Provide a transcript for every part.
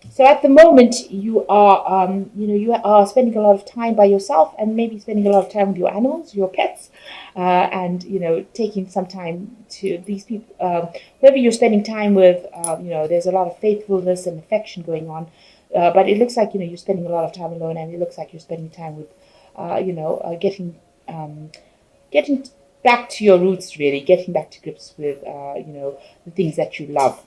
So at the moment, you are spending a lot of time by yourself, and maybe spending a lot of time with your animals, your pets, and taking some time to these people. Whoever you're spending time with, there's a lot of faithfulness and affection going on. But it looks like you're spending a lot of time alone, and it looks like you're spending time with, getting back to your roots, really, getting back to grips with, the things that you love.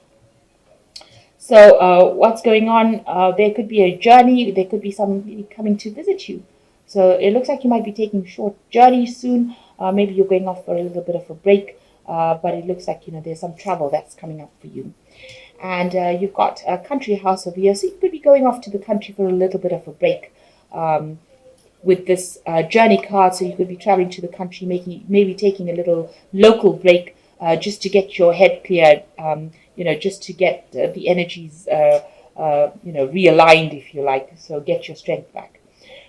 So, what's going on? There could be a journey. There could be somebody coming to visit you. So it looks like you might be taking a short journey soon. Maybe you're going off for a little bit of a break. But it looks like there's some travel that's coming up for you. And you've got a country house over here, so you could be going off to the country for a little bit of a break. With this journey card, so you could be traveling to the country, maybe taking a little local break, just to get your head cleared, just to get the energies, realigned, if you like. So get your strength back.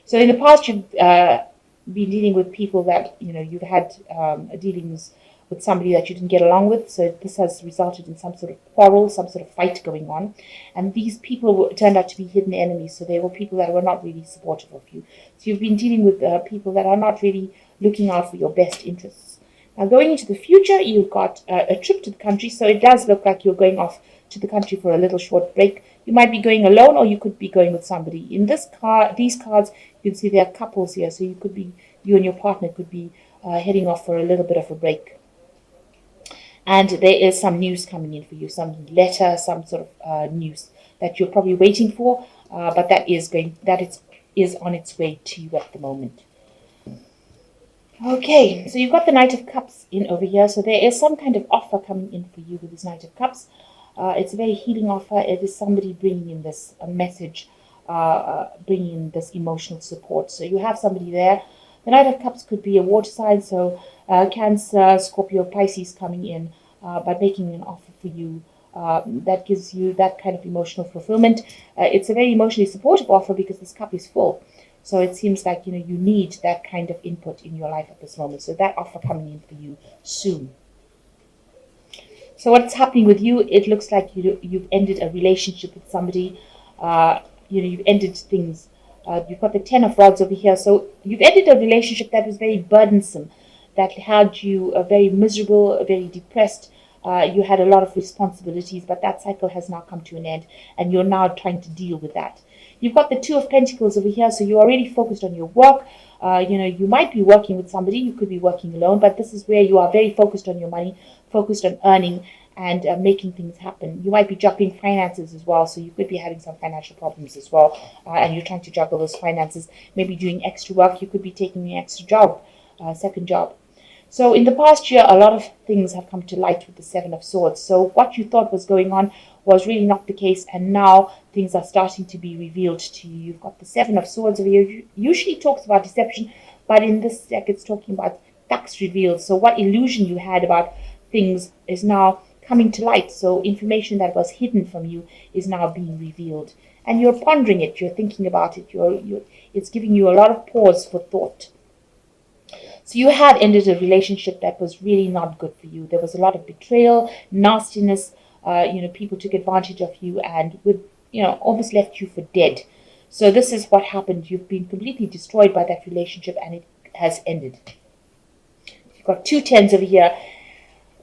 So in the past, you've been dealing with people that you've had dealings with somebody that you didn't get along with. So this has resulted in some sort of quarrel, some sort of fight going on. And these people turned out to be hidden enemies. So they were people that were not really supportive of you. So you've been dealing with people that are not really looking out for your best interests. Now going into the future, you've got a trip to the country. So it does look like you're going off to the country for a little short break. You might be going alone, or you could be going with somebody. In these cards, you can see there are couples here. So you and your partner could be heading off for a little bit of a break. And there is some news coming in for you, some letter, some sort of news that you're probably waiting for, but that is on its way to you at the moment. Okay, so you've got the Knight of Cups in over here. So there is some kind of offer coming in for you with this Knight of Cups. It's a very healing offer. It is somebody bringing in this message, bringing in this emotional support. So you have somebody there. The Knight of Cups could be a water sign, so Cancer, Scorpio, Pisces coming in by making an offer for you that gives you that kind of emotional fulfillment. It's a very emotionally supportive offer because this cup is full. So it seems like you need that kind of input in your life at this moment. So that offer coming in for you soon. So what's happening with you? It looks like you've ended a relationship with somebody. You've ended things. You've got the Ten of Rods over here. So you've ended a relationship that was very burdensome, that had you very miserable, very depressed. You had a lot of responsibilities, but that cycle has now come to an end, and you're now trying to deal with that. You've got the Two of Pentacles over here, so you're already focused on your work. You might be working with somebody, you could be working alone, but this is where you are very focused on your money, focused on earning, and making things happen. You might be juggling finances as well, so you could be having some financial problems as well, and you're trying to juggle those finances, maybe doing extra work. You could be taking an extra job, second job. So in the past year, a lot of things have come to light with the Seven of Swords. So what you thought was going on was really not the case, and now things are starting to be revealed to you. You've got the Seven of Swords over here. Usually talks about deception, but in this deck it's talking about facts revealed. So what illusion you had about things is now coming to light. So information that was hidden from you is now being revealed, and you're pondering it. You're thinking about it. It's giving you a lot of pause for thought. So you had ended a relationship that was really not good for you. There was a lot of betrayal, nastiness. People took advantage of you and almost left you for dead. So this is what happened. You've been completely destroyed by that relationship, and it has ended. You've got two tens over here.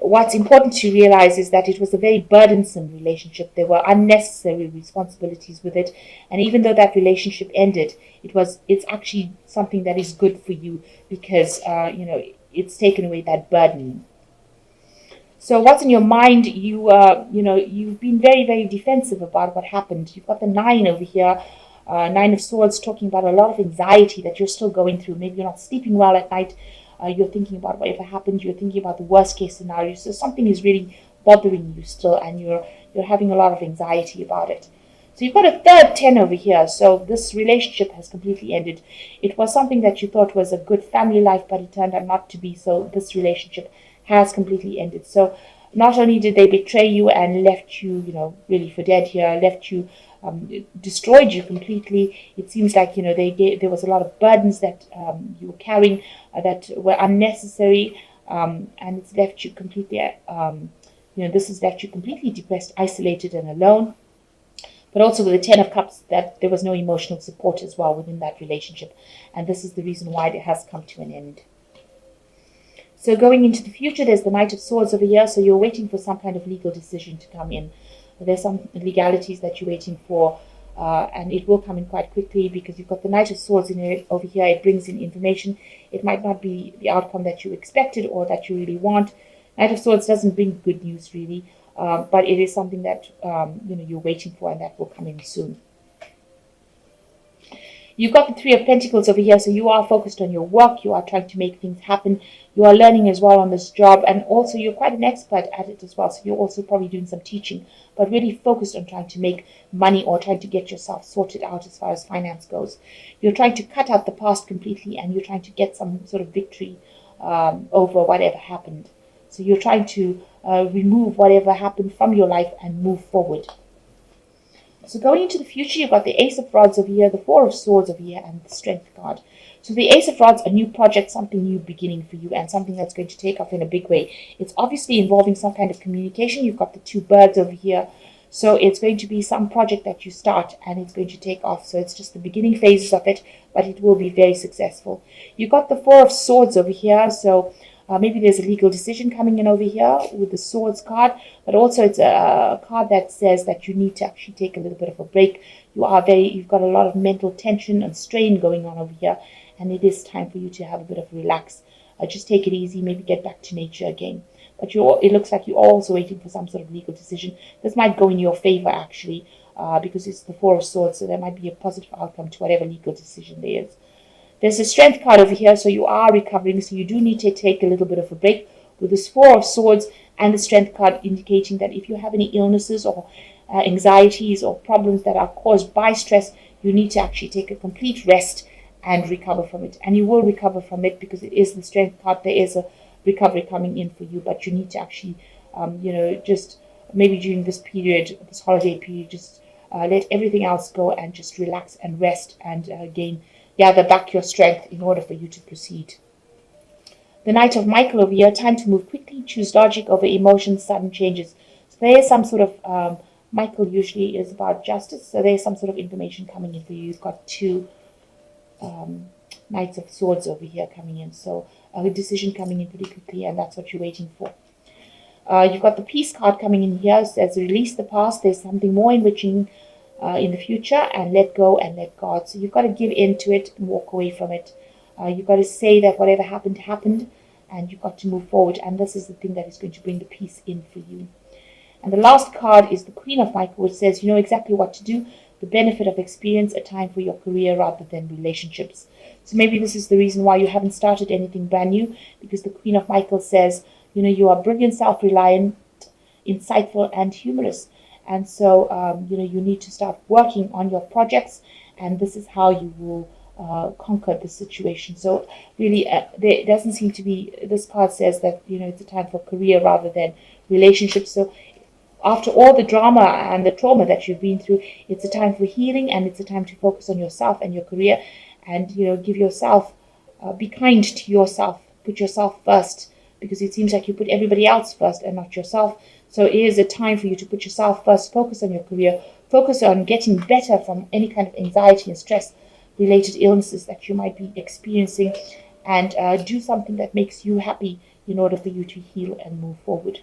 What's important to realize is that it was a very burdensome relationship. There were unnecessary responsibilities with it. And even though that relationship ended, it's actually something that is good for you because, it's taken away that burden. So what's in your mind? You've been very, very defensive about what happened. You've got the Nine over here. Nine of Swords, talking about a lot of anxiety that you're still going through. Maybe you're not sleeping well at night. You're thinking about whatever happened. You're thinking about the worst case scenario. So something is really bothering you still, and you're having a lot of anxiety about it. So you've got a third 10 over here. So this relationship has completely ended. It was something that you thought was a good family life, but it turned out not to be. So this relationship has completely ended. So not only did they betray you and left you, really for dead here, left you, destroyed you completely. It seems like there was a lot of burdens that you were carrying that were unnecessary, and it's left you completely. This has left you completely depressed, isolated, and alone. But also with the Ten of Cups, that there was no emotional support as well within that relationship. And this is the reason why it has come to an end. So going into the future, there's the Knight of Swords over here. So you're waiting for some kind of legal decision to come in. There's some legalities that you're waiting for, and it will come in quite quickly because you've got the Knight of Swords over here. It brings in information. It might not be the outcome that you expected or that you really want. Knight of Swords doesn't bring good news really, but it is something that you're waiting for, and that will come in soon. You've got the Three of Pentacles over here, so you are focused on your work. You are trying to make things happen. You are learning as well on this job, and also you're quite an expert at it as well. So you're also probably doing some teaching, but really focused on trying to make money or trying to get yourself sorted out as far as finance goes. You're trying to cut out the past completely, and you're trying to get some sort of victory over whatever happened. So you're trying to remove whatever happened from your life and move forward. So going into the future, you've got the Ace of Rods over here, the Four of Swords over here, and the Strength card. So the Ace of Rods, a new project, something new beginning for you, and something that's going to take off in a big way. It's obviously involving some kind of communication. You've got the two birds over here. So it's going to be some project that you start, and it's going to take off. So it's just the beginning phases of it, but it will be very successful. You've got the Four of Swords over here. So maybe there's a legal decision coming in over here with the Swords card, but also it's a card that says that you need to actually take a little bit of a break. You've got a lot of mental tension and strain going on over here, and it is time for you to have a bit of relax. Just take it easy, maybe get back to nature again. But it looks like you're also waiting for some sort of legal decision. This might go in your favor actually, because it's the Four of Swords, so there might be a positive outcome to whatever legal decision there is. There's a Strength card over here, so you are recovering, so you do need to take a little bit of a break with this Four of Swords and the Strength card indicating that if you have any illnesses or anxieties or problems that are caused by stress, you need to actually take a complete rest and recover from it. And you will recover from it because it is the Strength card. There is a recovery coming in for you, but you need to actually, just maybe during this period, this holiday period, just let everything else go and just relax and rest and gather back your strength in order for you to proceed. The Knight of Michael over here, time to move quickly, choose logic over emotions, sudden changes. So there is some sort of, Michael usually is about justice, so there's some sort of information coming in for you. You've got two Knights of Swords over here coming in, so a decision coming in pretty quickly, and that's what you're waiting for. You've got the Peace card coming in here, says release the past, there's something more enriching in the future, and let go and let God. So you've got to give in to it and walk away from it. You've got to say that whatever happened, happened, and you've got to move forward. And this is the thing that is going to bring the peace in for you. And the last card is the Queen of Michael, which says you know exactly what to do, the benefit of experience, a time for your career rather than relationships. So maybe this is the reason why you haven't started anything brand new, because the Queen of Michael says, you are brilliant, self-reliant, insightful, and humorous. And so, you need to start working on your projects, and this is how you will conquer the situation. So really, there doesn't seem to be, this card says that, it's a time for career rather than relationships. So after all the drama and the trauma that you've been through, it's a time for healing, and it's a time to focus on yourself and your career, and, give yourself, be kind to yourself, put yourself first, because it seems like you put everybody else first and not yourself. So it is a time for you to put yourself first, focus on your career, focus on getting better from any kind of anxiety and stress-related illnesses that you might be experiencing, and do something that makes you happy in order for you to heal and move forward.